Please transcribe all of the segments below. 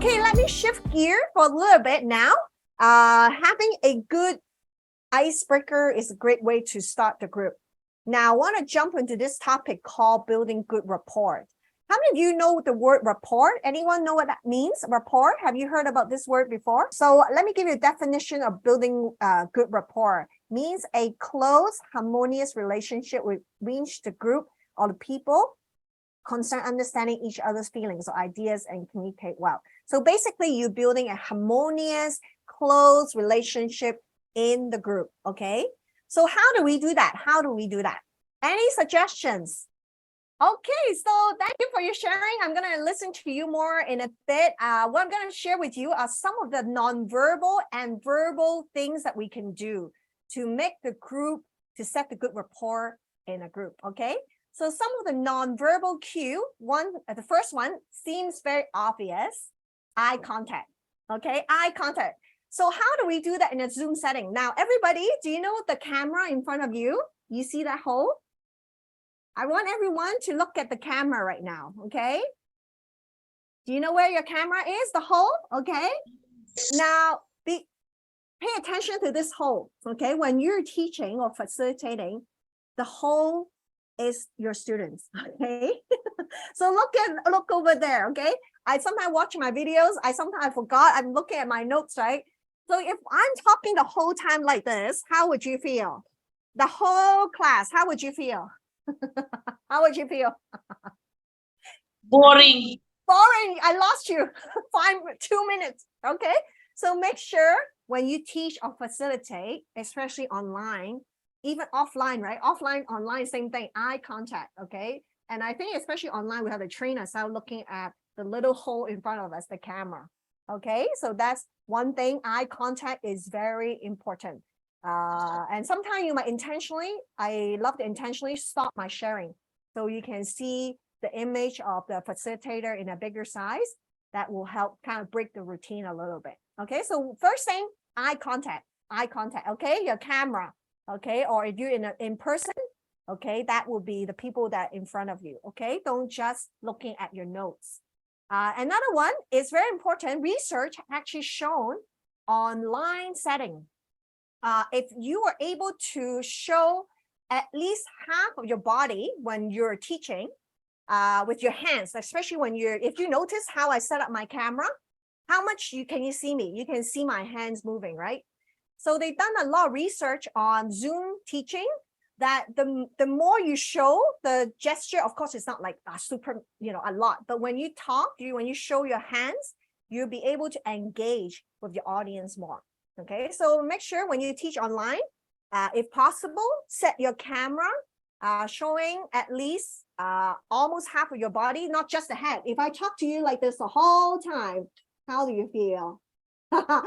Okay, let me shift gear for a little bit now. Having a good icebreaker is a great way to start the group. Now, I want to jump into this topic called building good rapport. How many of you know the word rapport? Anyone know what that means? Rapport? Have you heard about this word before? So let me give you a definition of building good rapport. Means a close, harmonious relationship with which the group or the people concerned understanding each other's feelings or ideas and communicate well. So basically, you're building a harmonious, close relationship in the group, okay? So how do we do that? How do we do that? Any suggestions? Okay, so thank you for your sharing. I'm going to listen to you more in a bit. What I'm going to share with you are some of the non-verbal and verbal things that we can do to make the group, to set the good rapport in a group, okay? So some of the non-verbal cue, the first one seems very obvious, eye contact, okay? Eye contact. So how do we do that in a Zoom setting? Now, everybody, do you know the camera in front of you? You see that hole? I want everyone to look at the camera right now, okay? Do you know where your camera is, the hole, okay? Now, pay attention to this hole, okay? When you're teaching or facilitating, the hole is your students, okay? So look over there, okay? I sometimes watch my videos. I forgot. I'm looking at my notes, right? So if I'm talking the whole time like this, how would you feel? The whole class, how would you feel? How would you feel? Boring. Boring. I lost you. 2 minutes. Okay. So make sure when you teach or facilitate, especially online, even offline, right? Offline, online, same thing. Eye contact. Okay. And I think especially online, we have to train ourselves looking at the little hole in front of us, the camera. Okay. So that's one thing. Eye contact is very important. And sometimes you might I love to intentionally stop my sharing. So you can see the image of the facilitator in a bigger size. That will help kind of break the routine a little bit. Okay, so first thing, eye contact, okay, your camera, okay, or if you're in person, okay, that will be the people that in front of you, okay? Don't just looking at your notes. Another one is very important. Research actually shown online setting. If you are able to show at least half of your body when you're teaching with your hands, especially if you notice how I set up my camera, how much can you see me? You can see my hands moving, right? So they've done a lot of research on Zoom teaching that the more you show the gesture, of course, it's not like a lot, but when you talk, when you show your hands, you'll be able to engage with your audience more. Okay, so make sure when you teach online, if possible, set your camera showing at least almost half of your body, not just the head. If I talk to you like this the whole time, how do you feel? Hi,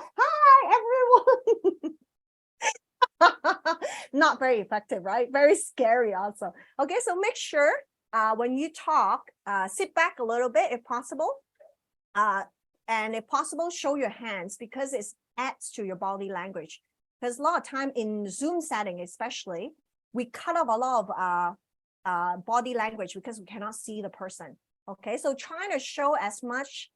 everyone. Not very effective, right? Very scary also. Okay, so make sure when you talk, sit back a little bit if possible. And if possible, show your hands because it adds to your body language. Because a lot of time in Zoom setting, especially, we cut off a lot of body language because we cannot see the person. Okay, so trying to show as much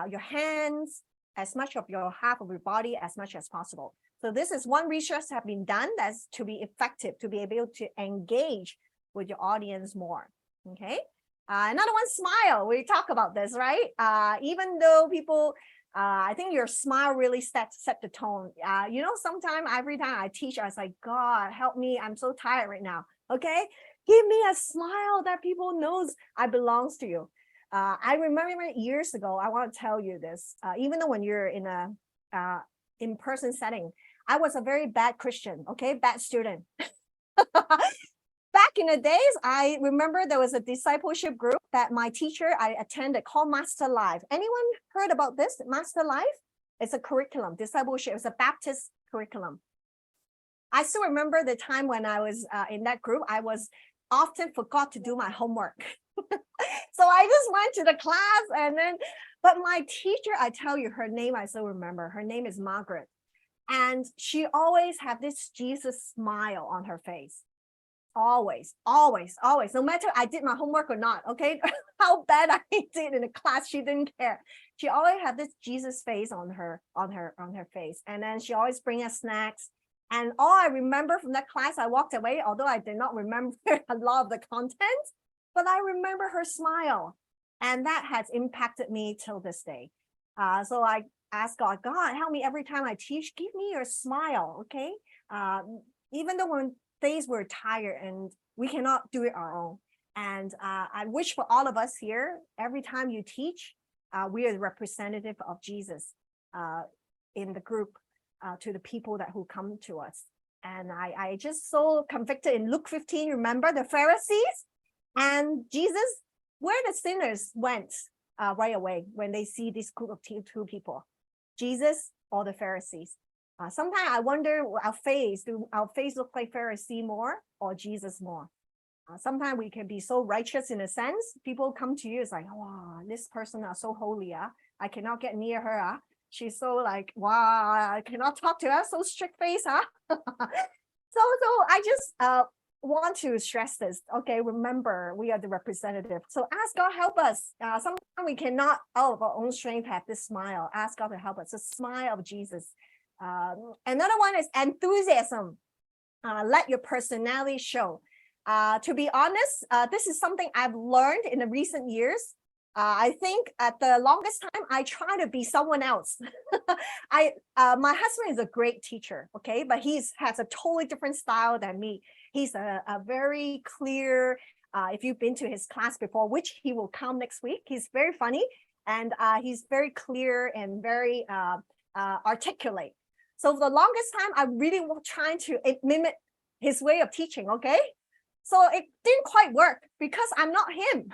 your hands, as much of your half of your body as much as possible. So this is one research have been done that's to be effective, to be able to engage with your audience more. Okay. Another one, smile. We talk about this, right? Even though people, I think your smile really set the tone. Sometimes every time I teach, I was like, God, help me. I'm so tired right now. Okay. Give me a smile that people knows I belongs to you. I remember years ago, I want to tell you this, even though when you're in a in-person setting, I was a very bad Christian, okay, bad student. Back in the days, I remember there was a discipleship group that my teacher I attended called Master Life. Anyone heard about this? Master Life? It's a curriculum, discipleship. It's a Baptist curriculum. I still remember the time when I was in that group, I was often forgot to do my homework. So I just went to the class but my teacher, I tell you her name, I still remember. Her name is Margaret. And she always had this Jesus smile on her face. Always, always, always. No matter I did my homework or not, okay, how bad I did in the class, she didn't care. She always had this Jesus face on her face, and then she always bring us snacks. And all I remember from that class, I walked away, although I did not remember a lot of the content, but I remember her smile, and that has impacted me till this day. So I ask God, God, help me every time I teach, give me your smile, okay? Even though when days we're tired and we cannot do it our own. And I wish for all of us here, every time you teach, we are the representative of Jesus in the group to the people that who come to us. And I just so convicted in Luke 15, remember the Pharisees and Jesus, where the sinners went right away when they see this group of two people, Jesus or the Pharisees. Sometimes I wonder do our face look like Pharisee more or Jesus more? Sometimes we can be so righteous in a sense. People come to you, it's like, wow, this person is so holy. I cannot get near her. She's so like, wow, I cannot talk to her, so strict face. So I just want to stress this. Okay, remember, we are the representative. So ask God help us. Sometimes we cannot, out of our own strength, have this smile. Ask God to help us. The smile of Jesus. Another one is enthusiasm. Let your personality show. To be honest, this is something I've learned in the recent years. I think at the longest time, I try to be someone else. My husband is a great teacher, okay, but he has a totally different style than me. He's a very clear, if you've been to his class before, which he will come next week, he's very funny, and he's very clear and very articulate. So for the longest time, I really was trying to mimic his way of teaching, okay? So it didn't quite work because I'm not him,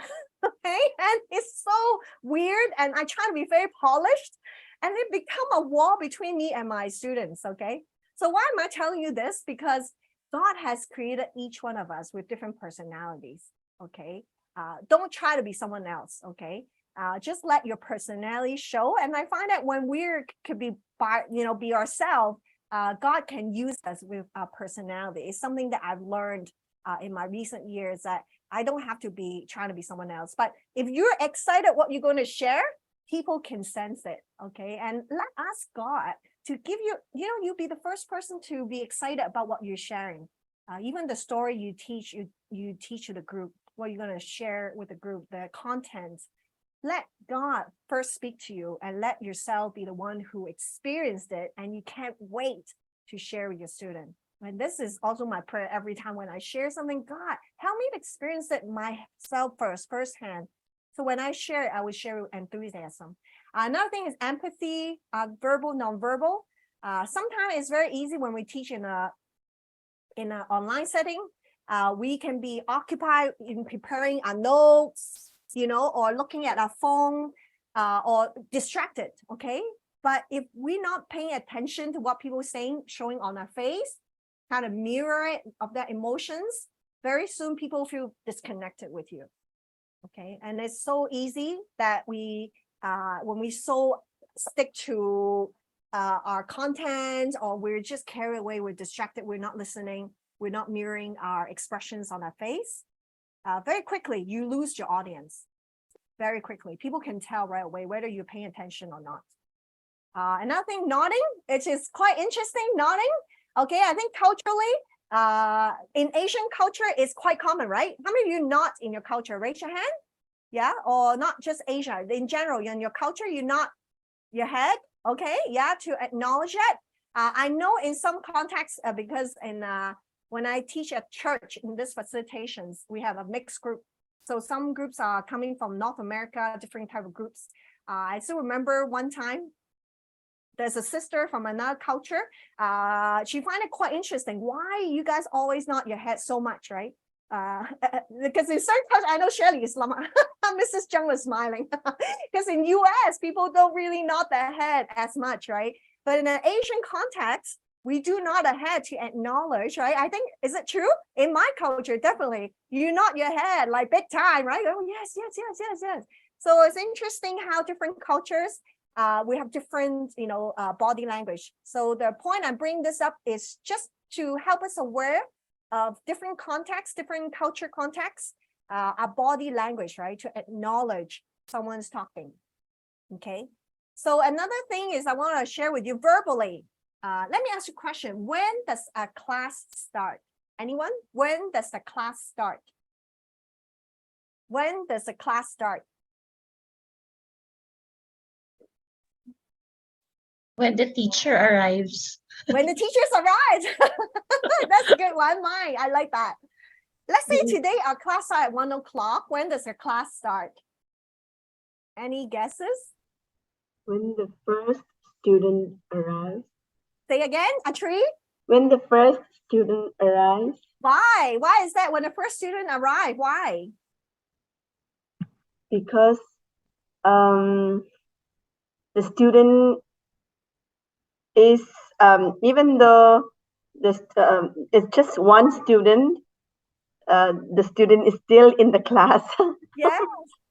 okay? And it's so weird, and I try to be very polished, and it become a wall between me and my students, okay? So why am I telling you this? Because God has created each one of us with different personalities, okay? Don't try to be someone else, okay? Just let your personality show. And I find that when we could be ourselves, God can use us with our personality. It's something that I've learned in my recent years, that I don't have to be trying to be someone else. But if you're excited what you're going to share, people can sense it, okay? And ask God to give you, you be the first person to be excited about what you're sharing. Even the story you teach to the group, what you're going to share with the group, the content. Let God first speak to you, and let yourself be the one who experienced it, and you can't wait to share with your student. And this is also my prayer every time when I share something. God, help me to experience it myself firsthand. So when I share it, I will share with enthusiasm. Another thing is empathy, verbal, nonverbal. Sometimes it's very easy when we teach in an online setting. We can be occupied in preparing our notes, or looking at our phone, or distracted, okay? But if we're not paying attention to what people are saying, showing on our face, kind of mirror it of their emotions, very soon people feel disconnected with you, okay? And it's so easy that when we so stick to our content, or we're just carried away, we're distracted, we're not listening, we're not mirroring our expressions on our face, very quickly, you lose your audience. Very quickly. People can tell right away whether you're paying attention or not. Another thing, nodding, it is quite interesting, nodding. Okay, I think culturally, in Asian culture, it's quite common, right? How many of you nod in your culture? Raise your hand. Yeah, or not just Asia. In general, in your culture, you nod your head, okay? Yeah, to acknowledge it. I know in some contexts, because when I teach at church in this facilitations, we have a mixed group. So some groups are coming from North America, different type of groups. I still remember one time, there's a sister from another culture. She find it quite interesting. Why you guys always nod your head so much, right? Because in certain cultures, I know Shirley is Mrs. Zhang was smiling. Because in US, people don't really nod their head as much, right? But in an Asian context, we do nod our head to acknowledge, right? I think, is it true? In my culture, definitely, you nod your head like big time, right? Oh, yes, yes, yes, yes, yes. So it's interesting how different cultures, we have different, body language. So the point I'm bringing this up is just to help us aware of different contexts, different culture contexts, our body language, right? To acknowledge someone's talking. Okay. So another thing is I want to share with you verbally. Let me ask you a question. When does a class start? Anyone? When does the class start? When does the class start? When the teacher arrives. When the teachers arrive. That's a good one. Mine. I like that. Let's say today our class starts at 1 o'clock. When does the class start? Any guesses? When the first student arrives. Say again, a tree? When the first student arrives. Why? Why is that when the first student arrives? Why? Because the student is, even though this it's just one student, the student is still in the class. Yes,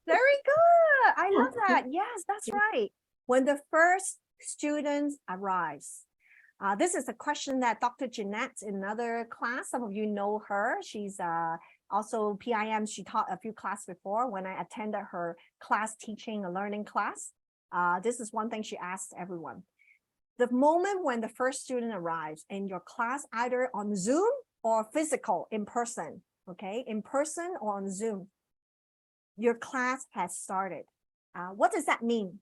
very good. I love that. Yes, that's right. When the first student arrives. This is a question that Dr. Jeanette in another class, some of you know her. She's also PIM. She taught a few classes before when I attended her class teaching a learning class. This is one thing she asked everyone. The moment when the first student arrives in your class, either on Zoom or physical, in person, okay, in person or on Zoom, your class has started. What does that mean?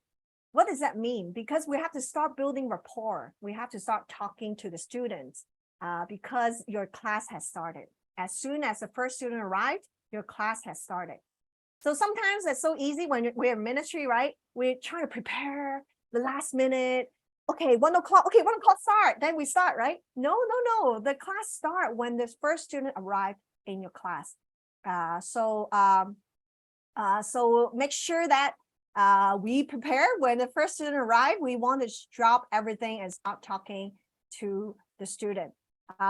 What does that mean? Because we have to start building rapport. We have to start talking to the students because your class has started. As soon as the first student arrived, your class has started. So sometimes it's so easy when we're in ministry, right? We're trying to prepare the last minute. Okay, 1 o'clock. Okay, 1 o'clock start. Then we start, right? No. The class start when the first student arrived in your class. So make sure that we prepare when the first student arrives. We want to drop everything and start talking to the student.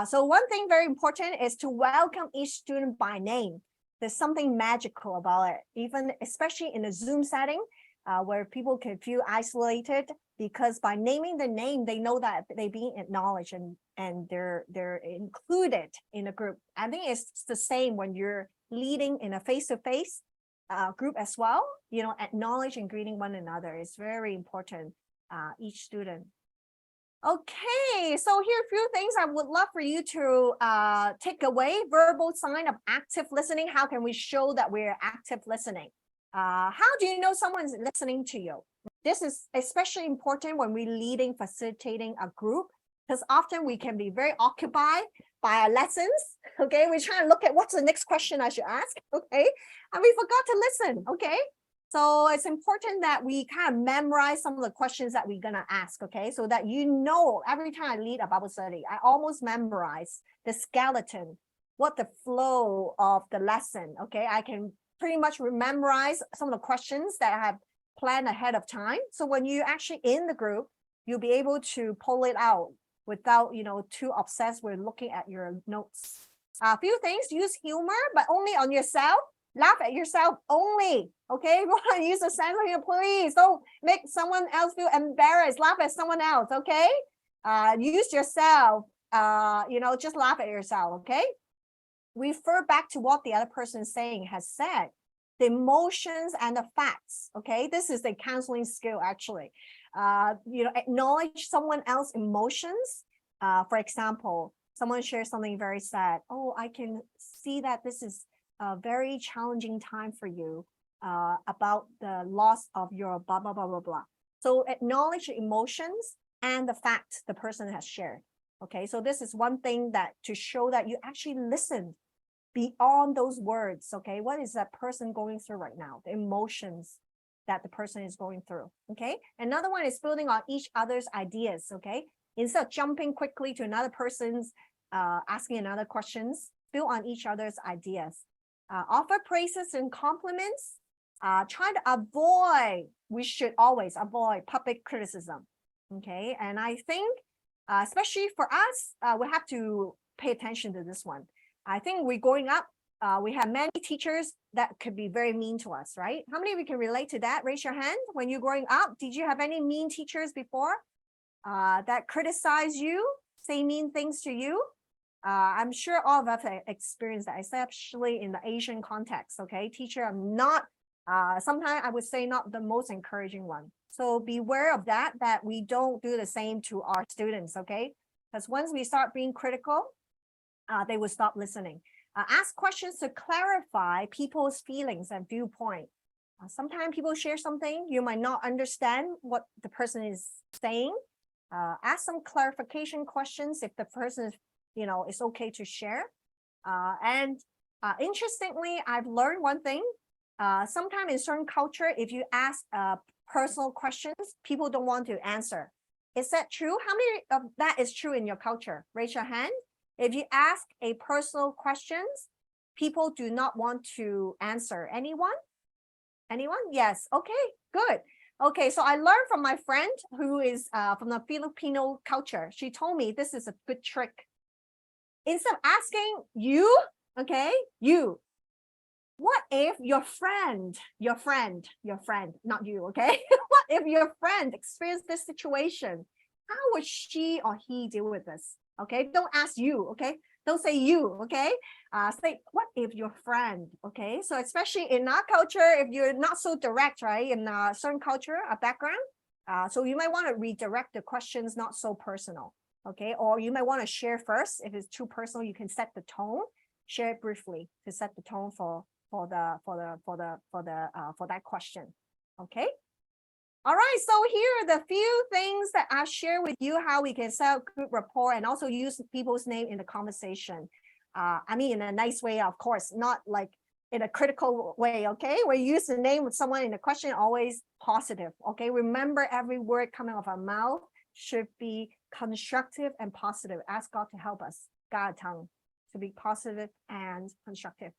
So one thing very important is to welcome each student by name. There's something magical about it, even especially in a Zoom setting where people can feel isolated, because by naming the name, they know that they're being acknowledged and they're included in a group. I think it's the same when you're leading in a face-to-face group as well. You know, acknowledge and greeting one another is very important, each student. Okay, so here are a few things I would love for you to take away. Verbal sign of active listening. How can we show that we're active listening? How do you know someone's listening to you? This is especially important when we're leading, facilitating a group, because often we can be very occupied by our lessons. Okay, we're trying to look at what's the next question I should ask. Okay, and we forgot to listen. Okay, so it's important that we kind of memorize some of the questions that we're gonna ask. Okay, so that you know, every time I lead a Bible study, I almost memorize the skeleton, what the flow of the lesson. Okay, I can pretty much memorize some of the questions that I have planned ahead of time. So when you're actually in the group, you'll be able to pull it out without, you know, too obsessed with looking at your notes. A few things: use humor, but only on yourself. Laugh at yourself only. Okay, you want to use a sense of humor, please don't make someone else feel embarrassed. Laugh at someone else. Okay, use yourself. You know, just laugh at yourself. Okay, refer back to what the other person is saying has said, the emotions and the facts. Okay, this is the counseling skill actually. You know, acknowledge someone else's emotions. For example, someone shares something very sad. Oh, I can see that this is a very challenging time for you about the loss of your blah, blah, blah, blah, blah. So acknowledge the emotions and the fact the person has shared. Okay, so this is one thing that to show that you actually listen beyond those words. Okay, what is that person going through right now? The emotions that the person is going through. Okay, another one is building on each other's ideas. Okay, instead of jumping quickly to another person's asking another questions, build on each other's ideas. Offer praises and compliments. Try to avoid, we should always avoid public criticism. Okay, and I think especially for us, we have to pay attention to this one. I think we're growing up, we have many teachers that could be very mean to us, right? How many of you can relate to that? Raise your hand. When you're growing up, did you have any mean teachers before that criticize you, say mean things to you? I'm sure all of us have experienced that, especially in the Asian context. Okay, teacher are not, sometimes I would say not the most encouraging one. So beware of that we don't do the same to our students. Okay, because once we start being critical, they will stop listening. Ask questions to clarify people's feelings and viewpoint. Sometimes people share something, you might not understand what the person is saying. Ask some clarification questions if the person is, is okay to share. And interestingly, I've learned one thing. Sometimes in certain culture, if you ask personal questions, people don't want to answer. Is that true? How many of that is true in your culture? Raise your hand. If you ask a personal questions, people do not want to answer. Anyone? Anyone? Yes. Okay, good. Okay, so I learned from my friend who is from the Filipino culture. She told me this is a good trick. Instead of asking you, okay, you, what if your friend, not you, okay? What if your friend experienced this situation? How would she or he deal with this? Okay, don't ask you, okay? Don't say you, okay? Say, what if your friend, okay? So especially in our culture, if you're not so direct, right? In a certain culture, a background, so you might want to redirect the questions, not so personal, okay? Or you might want to share first. If it's too personal, you can set the tone, share it briefly to set the tone for that question, okay? All right, so here are the few things that I share with you, how we can set up good rapport and also use people's name in the conversation. I mean, in a nice way, of course, not like in a critical way, okay? We use the name of someone in the question, always positive, okay? Remember, every word coming off our mouth should be constructive and positive. Ask God to help us, God tongue, to be positive and constructive.